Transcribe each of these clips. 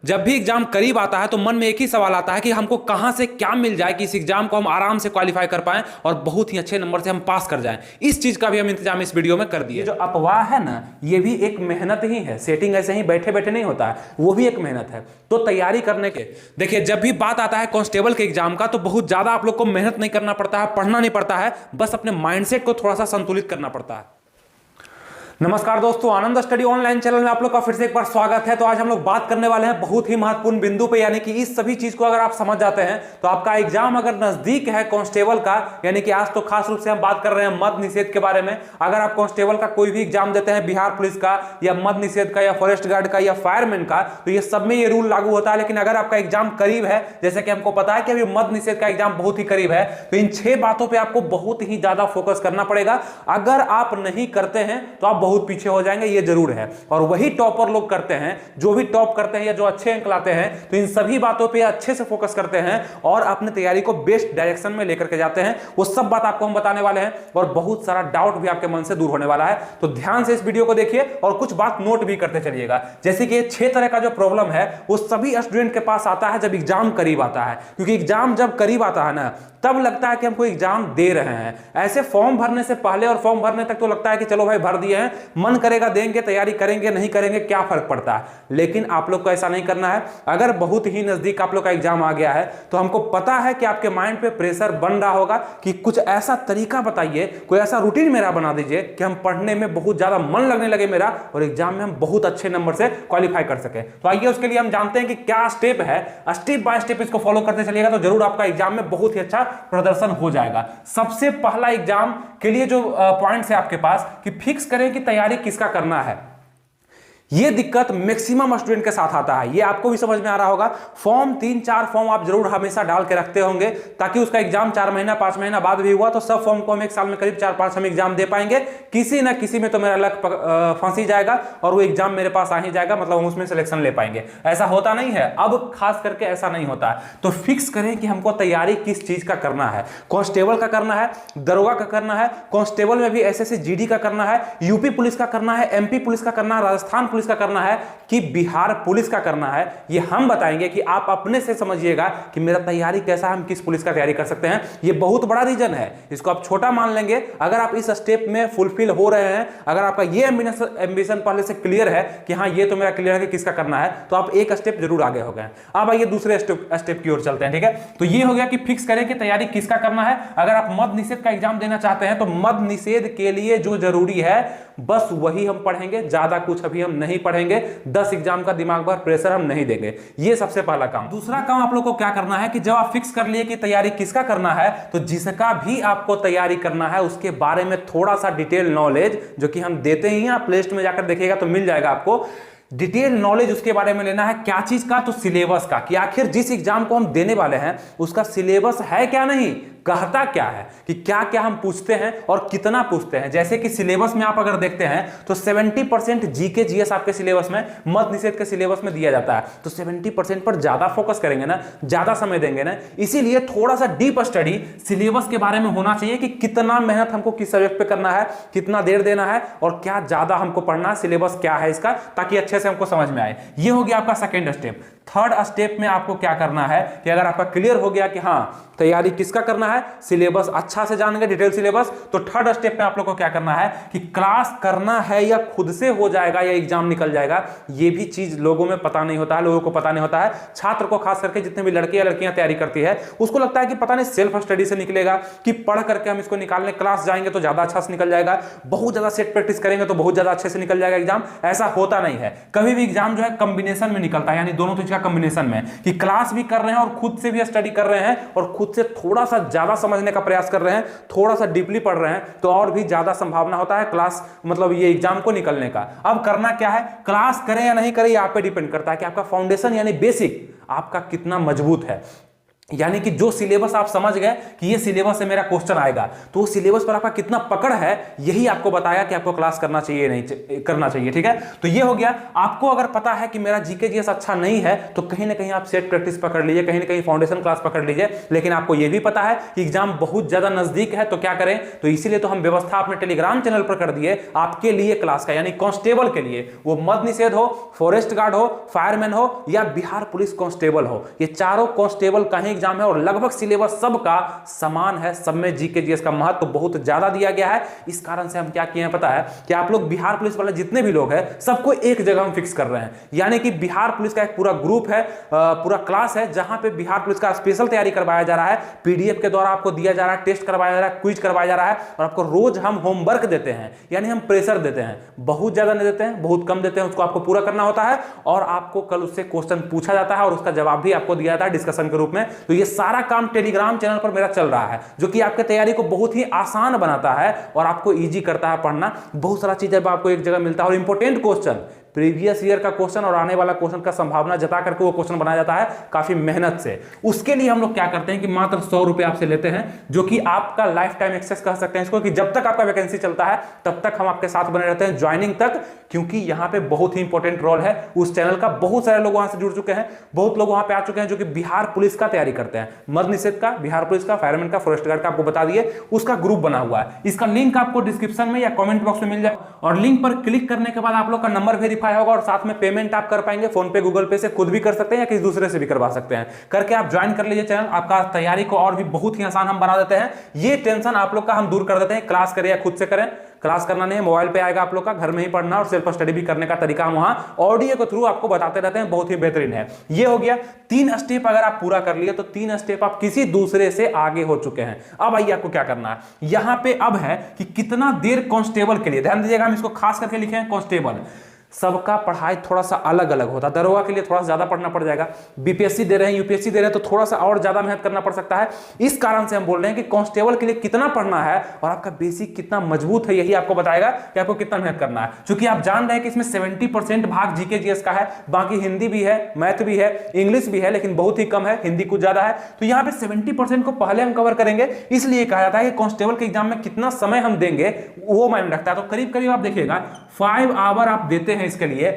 जब भी एग्जाम करीब आता है तो मन में एक ही सवाल आता है कि हमको कहां से क्या मिल जाए कि इस एग्जाम को हम आराम से क्वालिफाई कर पाएं और बहुत ही अच्छे नंबर से हम पास कर जाएं। इस चीज का भी हम इंतजाम इस वीडियो में कर दिए। जो अफवाह है ना, ये भी एक मेहनत ही है। सेटिंग ऐसे ही बैठे बैठे नहीं होता है, वो भी एक मेहनत है। तो तैयारी करने के देखिए, जब भी बात आता है कांस्टेबल के एग्जाम का तो बहुत ज्यादा आप लोग को मेहनत नहीं करना पड़ता है, पढ़ना नहीं पड़ता है, बस अपने माइंडसेट को थोड़ा सा संतुलित करना पड़ता है। नमस्कार दोस्तों, आनंद स्टडी ऑनलाइन चैनल में आप लोग का फिर से एक बार स्वागत है। तो आज हम लोग बात करने वाले हैं बहुत ही महत्वपूर्ण बिंदु पे, यानी कि इस सभी चीज को अगर आप समझ जाते हैं तो आपका एग्जाम अगर नजदीक है कांस्टेबल का, यानी कि आज तो खास रूप से हम बात कर रहे हैं मद्य निषेध के बारे में। अगर आप कांस्टेबल का कोई भी एग्जाम देते हैं, बिहार पुलिस का या मद्य निषेध का या फॉरेस्ट गार्ड का या फायरमैन का, तो ये सब में ये रूल लागू होता है। लेकिन अगर आपका एग्जाम करीब है, जैसे कि हमको पता है कि अभी मद्य निषेध का एग्जाम बहुत ही करीब है, तो इन 6 बातों पर आपको बहुत ही ज्यादा फोकस करना पड़ेगा। अगर आप नहीं करते हैं तो आप बहुत पीछे हो जाएंगे, ये जरूर है। और वही टॉपर लोग करते हैं, जो भी टॉप करते हैं या जो अच्छे अंक लाते हैं, तो इन सभी बातों पे अच्छे से फोकस करते हैं और अपने तैयारी को बेस्ट डायरेक्शन में लेकर के जाते हैं। वो सब बात आपको हम बताने वाले हैं और बहुत सारा डाउट भी आपके मन से दूर होने वाला है। तो ध्यान से इस वीडियो को देखिए और कुछ बात नोट भी करते चलिएगा। जैसे कि 6 तरह का जो प्रॉब्लम है वो सभी स्टूडेंट के पास आता है जब एग्जाम करीब आता है, क्योंकि एग्जाम जब करीब आता है ना, तब लगता है कि हमको एग्जाम दे रहे हैं। ऐसे फॉर्म भरने से पहले और फॉर्म भरने तक तो लगता है कि चलो भाई भर दिए हैं, मन करेगा देंगे, तैयारी करेंगे, नहीं करेंगे क्या फर्क पड़ता है। लेकिन आप लोग को ऐसा नहीं करना है। अगर बहुत ही नजदीक आप लोग का एग्जाम आ गया है तो हमको पता है कि आपके माइंड पे प्रेशर बन रहा होगा कि कुछ ऐसा तरीका बताइए, कोई ऐसा रूटीन मेरा बना दीजिए कि हम पढ़ने में बहुत ज्यादा मन लगने लगे मेरा और एग्जाम में हम बहुत अच्छे नंबर से क्वालिफाई कर सके। तो आइए उसके लिए हम जानते हैं कि क्या स्टेप है। स्टेप बाय स्टेप इसको फॉलो करते चलिएगा तो जरूर आपका एग्जाम में बहुत ही अच्छा प्रदर्शन हो जाएगा। सबसे पहला एग्जाम के लिए जो पॉइंट्स है आपके पास कि फिक्स करें कि तैयारी किसका करना है। ये दिक्कत मैक्सिमम स्टूडेंट के साथ आता है, ये आपको भी समझ में आ रहा होगा। फॉर्म 3-4 फॉर्म आप जरूर हमेशा डाल के रखते होंगे ताकि उसका एग्जाम 4 महीना 5 महीना बाद भी हुआ तो सब फॉर्म को हम एक साल में करीब 4-5 हम एग्जाम दे पाएंगे। किसी ना किसी में तो मेरा लक फंसी जाएगा और वो एग्जाम मेरे पास आ ही जाएगा, मतलब हम उसमें सिलेक्शन ले पाएंगे। ऐसा होता नहीं है, अब खास करके ऐसा नहीं होता है। तो फिक्स करें कि हमको तैयारी किस चीज का करना है। कांस्टेबल का करना है, दरोगा का करना है, कांस्टेबल में भी एसएससी जीडी का करना है, यूपी पुलिस का करना है, एमपी पुलिस का करना है, राजस्थान पुलिस का करना है कि बिहार पुलिस का करना है। ये हम बताएंगे कि आप अपने से समझिएगा कि मेरा तैयारी कैसा है, हम किस पुलिस का तैयारी कर सकते हैं। ये बहुत बड़ा रीजन है, इसको आप छोटा मान लेंगे। अगर आप इस स्टेप में फुलफिल हो रहे हैं, अगर आपका ये एम्बिशन पहले से क्लियर है कि हाँ ये तो मेरा क्लियर है कि किसका करना है, तो आप एक स्टेप जरूर आगे हो गए। अब आइए दूसरे स्टेप की ओर चलते हैं, ठीक है। तो ये हो गया कि फिक्स करें कि तैयारी किसका करना है। अगर आप मद्य निषेध का एग्जाम देना चाहते हैं तो मद्य निषेध के लिए जो जरूरी है बस वही हम पढ़ेंगे, ज्यादा कुछ अभी हम नहीं पढ़ेंगे। 10 एग्जाम का दिमाग भर प्रेशर हम नहीं देंगे। ये सबसे पहला काम। दूसरा काम आप लोग को क्या करना है कि जब आप फिक्स कर लिए कि तैयारी किसका करना है, तो जिसका भी आपको तैयारी करना है उसके बारे में थोड़ा सा डिटेल नॉलेज, जो कि हम देते ही हैं, आप प्ले लिस्ट में जाकर देखिएगा तो मिल जाएगा आपको। डिटेल नॉलेज उसके बारे में लेना है। क्या चीज का? तो सिलेबस का, कि आखिर जिस एग्जाम को हम देने वाले हैं उसका सिलेबस है क्या, नहीं कहता क्या है, कि क्या क्या हम पूछते हैं और कितना पूछते हैं। जैसे कि सिलेबस में आप अगर देखते हैं तो 70% जीके जीएस आपके सिलेबस में, मद्य निषेध के सिलेबस में दिया जाता है। तो 70% पर ज्यादा फोकस करेंगे ना, ज्यादा समय देंगे ना, इसीलिए थोड़ा सा डीप स्टडी सिलेबस के बारे में होना चाहिए कि कितना मेहनत हमको किस सब्जेक्ट पे करना है, कितना देर देना है और क्या ज्यादा हमको पढ़ना है, सिलेबस क्या है इसका, ताकि अच्छे से हमको समझ में आए। ये हो गया आपका सेकेंड स्टेप। थर्ड स्टेप में आपको क्या करना है कि अगर आपका क्लियर हो गया कि हाँ तैयारी किसका करना है, सिलेबस अच्छा से जान गए, डिटेल सिलेबस, तो थर्ड स्टेप में आप लोग को क्या करना है कि क्लास करना है या खुद से हो जाएगा या एग्जाम निकल जाएगा। ये भी चीज लोगों में पता नहीं होता है, लोगों को पता नहीं होता है। छात्र को खास करके जितने भी लड़के या लड़कियां तैयारी करती है उसको लगता है कि पता नहीं सेल्फ स्टडी से निकलेगा, कि पढ़ करके हम इसको निकालने क्लास जाएंगे तो ज्यादा अच्छा से निकल जाएगा, बहुत ज्यादा सेट प्रैक्टिस करेंगे तो बहुत ज्यादा अच्छे से निकल जाएगा एग्जाम। ऐसा होता नहीं है। कभी भी एग्जाम जो है कॉम्बिनेशन में निकलता है, यानी दोनों चीज का कॉम्बिनेशन में, कि क्लास भी कर रहे हैं और खुद से भी स्टडी कर रहे हैं और खुद से थोड़ा सा ज्यादा समझने का प्रयास कर रहे हैं, थोड़ा सा डीपली पढ़ रहे हैं, तो और भी ज्यादा संभावना होता है क्लास, मतलब ये एग्जाम को निकलने का। अब करना क्या है, क्लास करें या नहीं करें, ये आप पे डिपेंड करता है कि आपका फाउंडेशन यानी बेसिक आपका कितना मजबूत है। यानी कि जो सिलेबस आप समझ गए कि ये सिलेबस से मेरा क्वेश्चन आएगा, तो वो सिलेबस पर आपका कितना पकड़ है यही आपको बताया कि आपको क्लास करना चाहिए नहीं करना चाहिए। ठीक है, तो ये हो गया। आपको अगर पता है कि मेरा जीके जीएस अच्छा नहीं है तो कहीं ना कहीं आप सेट प्रैक्टिस पकड़ लीजिए, कहीं ना कहीं फाउंडेशन क्लास पकड़ लीजिए। लेकिन आपको ये भी पता है कि एग्जाम बहुत ज्यादा नजदीक है, तो क्या करें, तो इसीलिए तो हम व्यवस्था अपने टेलीग्राम चैनल पर कर दिए आपके लिए क्लास का, यानी कांस्टेबल के लिए, वो मद्य निषेध हो, फॉरेस्ट गार्ड हो, फायरमैन हो या बिहार पुलिस कांस्टेबल हो, ये चारों कांस्टेबल का ही एग्जाम है और लगभग सिलेबस सबका समान है। सब में जीके जीएस का महत्व बहुत ज्यादा दिया गया है। इस कारण से हम क्या किए हैं पता है कि आप लोग बिहार पुलिस वाले जितने भी लोग हैं सबको एक जगह हम फिक्स कर रहे हैं, यानी कि बिहार पुलिस का एक पूरा ग्रुप है, पूरा क्लास है जहां पे बिहार पुलिस का स्पेशल तैयारी करवाया जा रहा है, पीडीएफ के द्वारा आपको दिया जा रहा है, टेस्ट करवाया जा रहा है, क्विज करवाया जा रहा है और आपको रोज हम होमवर्क देते हैं, यानी हम प्रेशर देते हैं, बहुत ज्यादा नहीं देते हैं, बहुत कम देते हैं, उसको आपको पूरा करना होता है और आपको कल उससे क्वेश्चन पूछा जाता है और उसका जवाब भी आपको दिया जाता है डिस्कशन के रूप में। तो ये सारा काम टेलीग्राम चैनल पर मेरा चल रहा है, जो कि आपके तैयारी को बहुत ही आसान बनाता है और आपको इजी करता है पढ़ना। बहुत सारा चीज जब आपको एक जगह मिलता है और इंपॉर्टेंट क्वेश्चन, प्रीवियस ईयर का क्वेश्चन और आने वाला क्वेश्चन का संभावना जता करके वो क्वेश्चन बनाया जाता है काफी मेहनत से। उसके लिए हम लोग क्या करते हैं कि मात्र 100 रुपए आपसे लेते हैं, जो कि आपका लाइफ टाइम एक्सेस कह सकते हैं इसको, कि जब तक आपका वैकेंसी चलता है तब तक हम आपके साथ बने रहते हैं, ज्वाइनिंग तक, क्योंकि यहां पे बहुत ही इंपॉर्टेंट रोल है उस चैनल का। बहुत सारे लोग वहां से जुड़ चुके हैं, बहुत लोग वहां पे आ चुके हैं जो कि बिहार पुलिस का तैयारी करते हैं, मद्य निषेध का, बिहार पुलिस का, फायरमैन का, फॉरेस्ट गार्ड का, आपको बता दिए उसका ग्रुप बना हुआ है। इसका लिंक आपको डिस्क्रिप्शन में या कमेंट बॉक्स में मिल जाए और लिंक पर क्लिक करने के बाद आप लोग का नंबर वेरीफाई होगा और साथ में पेमेंट आप कर पाएंगे फोन पे, गूगल पे से खुद भी कर सकते हैं या किसी दूसरे से भी करवा सकते हैं। करके आप ज्वाइन कर लीजिए चैनल, आपका तैयारी को और भी बहुत ही आसान हम बना देते हैं। ये टेंशन आप लोग का हम दूर कर देते हैं, क्लास करें या खुद से करें, क्लास करना नहीं है, मोबाइल पे आएगा आप लोग का, घर में ही पढ़ना और सेल्फ स्टडी भी करने का तरीका हम वहां ऑडियो के थ्रू आपको बताते रहते हैं, बहुत ही बेहतरीन है। ये हो गया 3 स्टेप, अगर आप पूरा कर लिए तो 3 स्टेप आप किसी दूसरे से आगे हो चुके हैं। अब आइए आपको क्या करना है, यहां पे अब है कि कितना देर कांस्टेबल के लिए, ध्यान दीजिएगा हम इसको खास करके लिखे हैं कांस्टेबल। सबका पढ़ाई थोड़ा सा अलग अलग होता है, दरोगा के लिए थोड़ा सा ज्यादा पढ़ना पड़ जाएगा, बीपीएससी दे रहे हैं, यूपीएससी दे रहे हैं तो थोड़ा सा और ज्यादा मेहनत करना पड़ सकता है। इस कारण से हम बोल रहे हैं कि कांस्टेबल के लिए कितना पढ़ना है और आपका बेसिक कितना मजबूत है, यही आपको बताएगा कि आपको कितना मेहनत करना है। क्योंकि आप जान रहे हैं कि इसमें 70% भाग जीके जीएस का है, बाकी हिंदी भी है, मैथ भी है, इंग्लिश भी है, लेकिन बहुत ही कम है, हिंदी कुछ ज्यादा है। तो यहाँ पे 70% को पहले हम कवर करेंगे, इसलिए कहा जाता है कि कांस्टेबल के एग्जाम में कितना समय हम देंगे वो मायने रखता है। तो करीब करीब आप देखिएगा 5 आवर आप देते हैं इसके लिए,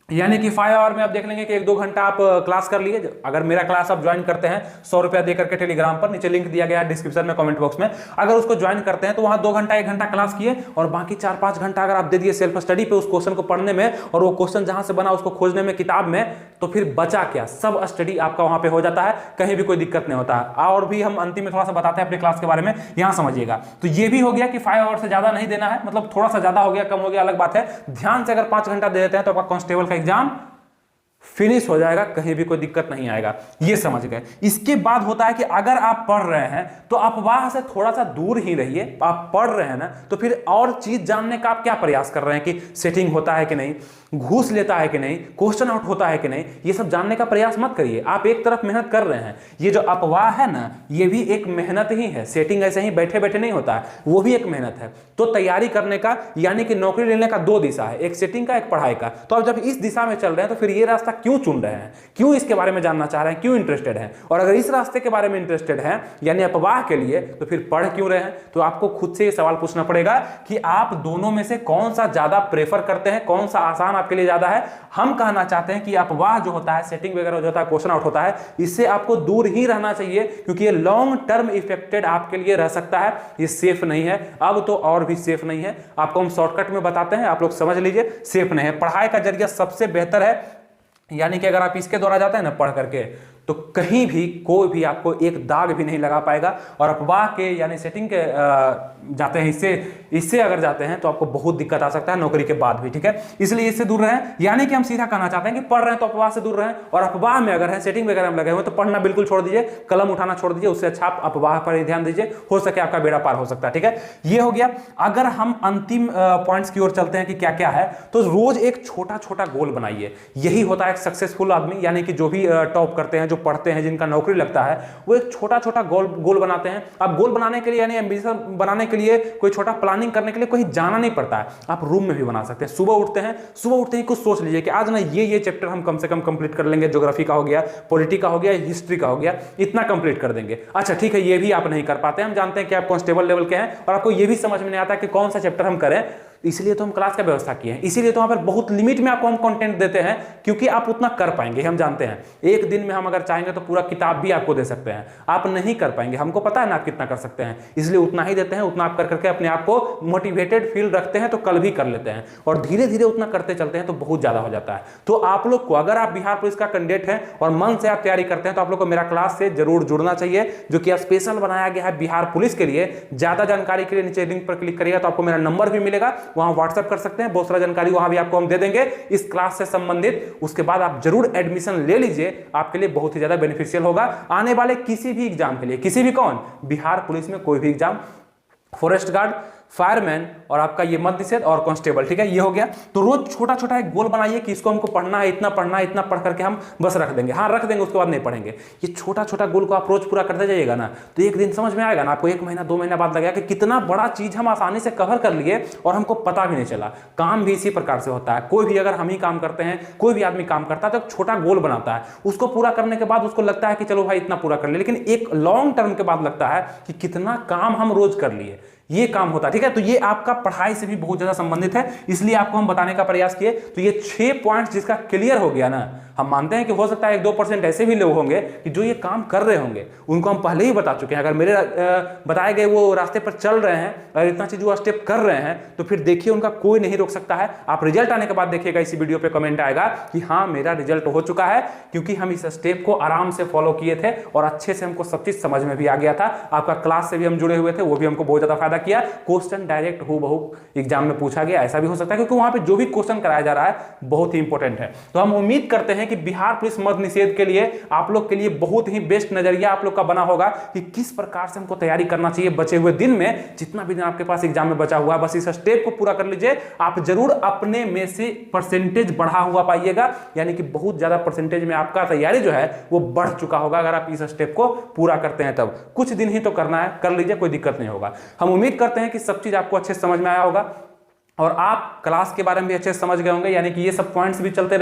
यानी कि 5 आवर में आप देख लेंगे कि 1-2 घंटा आप क्लास कर लिए। अगर मेरा क्लास आप ज्वाइन करते हैं 100 रुपया देकर के टेलीग्राम पर, नीचे लिंक दिया गया है डिस्क्रिप्शन में, कमेंट बॉक्स में, अगर उसको ज्वाइन करते हैं तो वहां 2 घंटा 1 घंटा क्लास किए और बाकी 4-5 घंटा अगर आप दे दिए सेल्फ स्टडी पे, उस क्वेश्चन को पढ़ने में और वो क्वेश्चन जहां से बना उसको खोजने में किताब में, तो फिर बचा क्या, सब स्टडी आपका वहां पे हो जाता है, कहीं भी कोई दिक्कत नहीं होता है। और भी हम अंतिम में थोड़ा सा बताते हैं अपने क्लास के बारे में, यहां समझिएगा। तो ये भी हो गया कि 5 आवर से ज्यादा नहीं देना है, मतलब थोड़ा सा ज्यादा हो गया कम हो गया अलग बात है। ध्यान से अगर 5 घंटा दे देते हैं तो आपका कांस्टेबल का एग्जाम फिनिश हो जाएगा, कहीं भी कोई दिक्कत नहीं आएगा, ये समझ गए। इसके बाद होता है कि अगर आप पढ़ रहे हैं तो अफवाह से थोड़ा सा दूर ही रहिए। आप पढ़ रहे हैं ना तो फिर और चीज जानने का आप क्या प्रयास कर रहे हैं कि सेटिंग होता है कि नहीं, घूस लेता है कि नहीं, क्वेश्चन आउट होता है कि नहीं, ये सब जानने का प्रयास मत करिए। आप एक तरफ मेहनत कर रहे हैं, ये जो अफवाह है ना ये भी एक मेहनत ही है, सेटिंग ऐसे ही बैठे बैठे नहीं होता है, वो भी एक मेहनत है। तो तैयारी करने का, यानी कि नौकरी लेने का 2 दिशा है, एक सेटिंग का, एक पढ़ाई का। तो आप जब इस दिशा में चल रहे हैं तो फिर ये रास्ता क्यों चुन रहे हैं, क्यों इसके बारे में जानना चाह रहे हैं, क्यों इंटरेस्टेड हैं। और अगर इस रास्ते के बारे में इंटरेस्टेड हैं यानी अफवाह के लिए, तो फिर पढ़ क्यों रहे हैं। तो आपको खुद से ये सवाल पूछना पड़ेगा कि आप दोनों में से कौन सा ज्यादा प्रेफर करते हैं, कौन सा आसान आपके लिए ज्यादा है। हम कहना चाहते हैं कि अफवाह जो होता है, सेटिंग वगैरह जो होता है, क्वेश्चन आउट होता है, इससे आपको दूर ही रहना चाहिए, क्योंकि ये लॉन्ग टर्म इफेक्टेड आपके लिए रह सकता है, ये सेफ नहीं है। अब तो और भी सेफ नहीं है, आपको हम शॉर्टकट में बताते हैं, आप लोग समझ लीजिए, सेफ नहीं है। पढ़ाई का जरिया सबसे बेहतर है, यानी कि अगर आप इसके द्वारा जाते हैं ना पढ़ करके, तो कहीं भी कोई भी आपको एक दाग भी नहीं लगा पाएगा। और अफवाह के यानी सेटिंग के जाते हैं, इससे अगर जाते हैं तो आपको बहुत दिक्कत आ सकता है नौकरी के बाद भी, ठीक है। इसलिए इससे दूर रहें। यानी कि हम सीधा कहना चाहते हैं कि पढ़ रहे हैं तो अफवाह से दूर रहें, और अफवाह में अगर है, सेटिंग वगैरह में लगे हुए तो पढ़ना बिल्कुल छोड़ दीजिए, कलम उठाना छोड़ दीजिए। उससे अच्छा आप अफवाह पर ही ध्यान दीजिए, हो सके आपका बेड़ा पार हो सकता है, ठीक है। ये हो गया। अगर हम अंतिम पॉइंट्स की ओर चलते हैं कि क्या क्या है, तो रोज एक छोटा छोटा गोल बनाइए। यही होता है एक सक्सेसफुल आदमी, यानी कि जो भी टॉप करते हैं, जो पढ़ते हैं, जिनका नौकरी लगता है, वो एक छोटा छोटा गोल बनाते हैं। अब गोल बनाने के लिए यानी एम्बिशन बनाने के लिए कोई छोटा प्लानिंग करने के लिए कहीं जाना नहीं पड़ता है, आप रूम में भी बना सकते हैं। सुबह उठते ही कुछ सोच लीजिए कि आज ना ये चैप्टर हम कम से कम कंप्लीट कर लेंगे, ज्योग्राफी का हो गया, पॉलिटी का हो गया, हिस्ट्री का हो गया, इतना कंप्लीट कर देंगे। अच्छा ठीक है, ये भी आप नहीं कर पाते, हम जानते हैं कि आप कांस्टेबल लेवल के हैं और आपको ये भी समझ में नहीं आता कि कौन सा चैप्टर हम करें, इसलिए तो हम क्लास का व्यवस्था किए हैं, इसीलिए तो वहां पर बहुत लिमिट में आपको हम कंटेंट देते हैं, क्योंकि आप उतना कर पाएंगे, हम जानते हैं। एक दिन में हम अगर चाहेंगे तो पूरा किताब भी आपको दे सकते हैं, आप नहीं कर पाएंगे, हमको पता है ना आप कितना कर सकते हैं, इसलिए उतना ही देते हैं। उतना आप कर करके अपने आप को मोटिवेटेड फील रखते हैं तो कल भी कर लेते हैं, और धीरे धीरे उतना करते चलते हैं तो बहुत ज्यादा हो जाता है। तो आप लोग को, अगर आप बिहार पुलिस का कैंडिडेट हैं और मन से आप तैयारी करते हैं, तो आप लोग को मेरा क्लास से जरूर जुड़ना चाहिए, जो कि स्पेशल बनाया गया है बिहार पुलिस के लिए। ज्यादा जानकारी के लिए नीचे लिंक पर क्लिक करिएगा तो आपको मेरा नंबर भी मिलेगा, वहां व्हाट्सएप कर सकते हैं, बहुत सारा जानकारी वहां भी आपको हम दे देंगे इस क्लास से संबंधित। उसके बाद आप जरूर एडमिशन ले लीजिए, आपके लिए बहुत ही ज्यादा बेनिफिशियल होगा आने वाले किसी भी एग्जाम के लिए। किसी भी कौन, बिहार पुलिस में कोई भी एग्जाम, फॉरेस्ट गार्ड, फायरमैन और आपका ये मध्य निषेध और कांस्टेबल, ठीक है, ये हो गया। तो रोज छोटा छोटा एक गोल बनाइए कि इसको हमको पढ़ना है, इतना पढ़ करके हम बस रख देंगे, हाँ रख देंगे, उसके बाद नहीं पढ़ेंगे। ये छोटा छोटा गोल को आप रोज पूरा करते जाइएगा ना, तो एक दिन समझ में आएगा ना आपको, 1 महीना 2 महीना बाद लगेगा कि कितना बड़ा चीज हम आसानी से कवर कर लिए और हमको पता भी नहीं चला। काम भी इसी प्रकार से होता है, कोई भी अगर हम ही काम करते हैं, कोई भी आदमी काम करता है तो एक छोटा गोल बनाता है, उसको पूरा करने के बाद उसको लगता है कि चलो भाई इतना पूरा कर लिया, लेकिन एक लॉन्ग टर्म के बाद लगता है कि कितना काम हम रोज कर लिए, ये काम होता है, ठीक है। तो ये आपका पढ़ाई से भी बहुत ज्यादा संबंधित है, इसलिए आपको हम बताने का प्रयास किए। तो ये 6 पॉइंट्स जिसका क्लियर हो गया ना, हम मानते हैं कि हो सकता है 1-2% ऐसे भी लोग होंगे कि जो ये काम कर रहे होंगे, उनको हम पहले ही बता चुके हैं। अगर मेरे बताए गए वो रास्ते पर चल रहे हैं और इतना चीज वो स्टेप कर रहे हैं, तो फिर देखिए उनका कोई नहीं रोक सकता है। आप रिजल्ट आने के बाद देखिएगा, इसी वीडियो पे कमेंट आएगा कि हाँ मेरा रिजल्ट हो चुका है, क्योंकि हम इस स्टेप को आराम से फॉलो किए थे और अच्छे से हमको सब चीज समझ में भी आ गया था। आपका क्लास से भी हम जुड़े हुए थे, वो भी हमको बहुत ज्यादा फायदा किया। क्वेश्चन डायरेक्ट हूबहू एग्जाम में पूछा गया, ऐसा भी हो सकता है, क्योंकि वहां पे जो भी क्वेश्चन कराया जा रहा है बहुत ही इंपॉर्टेंट है। तो हम उम्मीद करते हैं कि बिहार पुलिस मद्य निषेध के लिए आप लोग के लिए बहुत ही बेस्ट नजरिया आप लोग का बना होगा कि किस प्रकार से हमको तैयारी करना चाहिए बचे हुए दिन में। जितना भी दिन आपके पास एग्जाम में बचा हुआ है, बस इस स्टेप को पूरा कर लीजिए। आप जरूर अपने में से परसेंटेज बढ़ा हुआ पाइएगा, यानी कि बहुत ज्यादा परसेंटेज में आपका तैयारी जो है वो बढ़ चुका होगा। अगर आप इस स्टेप को पूरा करते हैं, तब कुछ दिन ही तो करना है, कर लीजिए, कोई दिक्कत नहीं होगा। हम उम्मीद करते हैं कि सब चीज आपको अच्छे से समझ में आया होगा और आप क्लास के बारे में भी अच्छे से समझ गए होंगे, यानी कि ये सब पॉइंट्स भी चलते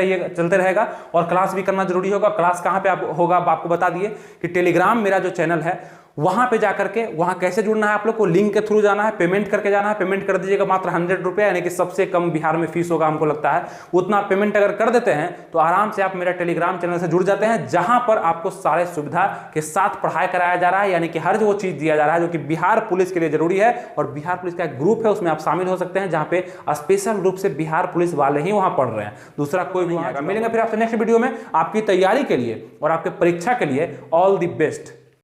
रहेगा और क्लास भी करना जरूरी होगा। क्लास कहाँ पे होगा आपको बता दिए कि टेलीग्राम मेरा जो चैनल है वहां पे जाकर के, वहां कैसे जुड़ना है, आप लोग को लिंक के थ्रू जाना है, पेमेंट करके जाना है। पेमेंट कर दीजिएगा मात्र 100 रुपये, यानी कि सबसे कम बिहार में फीस होगा हमको लगता है। उतना पेमेंट अगर कर देते हैं तो आराम से आप मेरा टेलीग्राम चैनल से जुड़ जाते हैं, जहां पर आपको सारे सुविधा के साथ पढ़ाई कराया जा रहा है, यानी कि हर वो चीज दिया जा रहा है जो कि बिहार पुलिस के लिए जरूरी है। और बिहार पुलिस का एक ग्रुप है, उसमें आप शामिल हो सकते हैं, जहां पे स्पेशल रूप से बिहार पुलिस वाले ही वहां पढ़ रहे हैं, दूसरा कोई नहीं आएगा। मिलेंगे फिर आपसे नेक्स्ट वीडियो में। आपकी तैयारी के लिए और आपके परीक्षा के लिए ऑल द बेस्ट।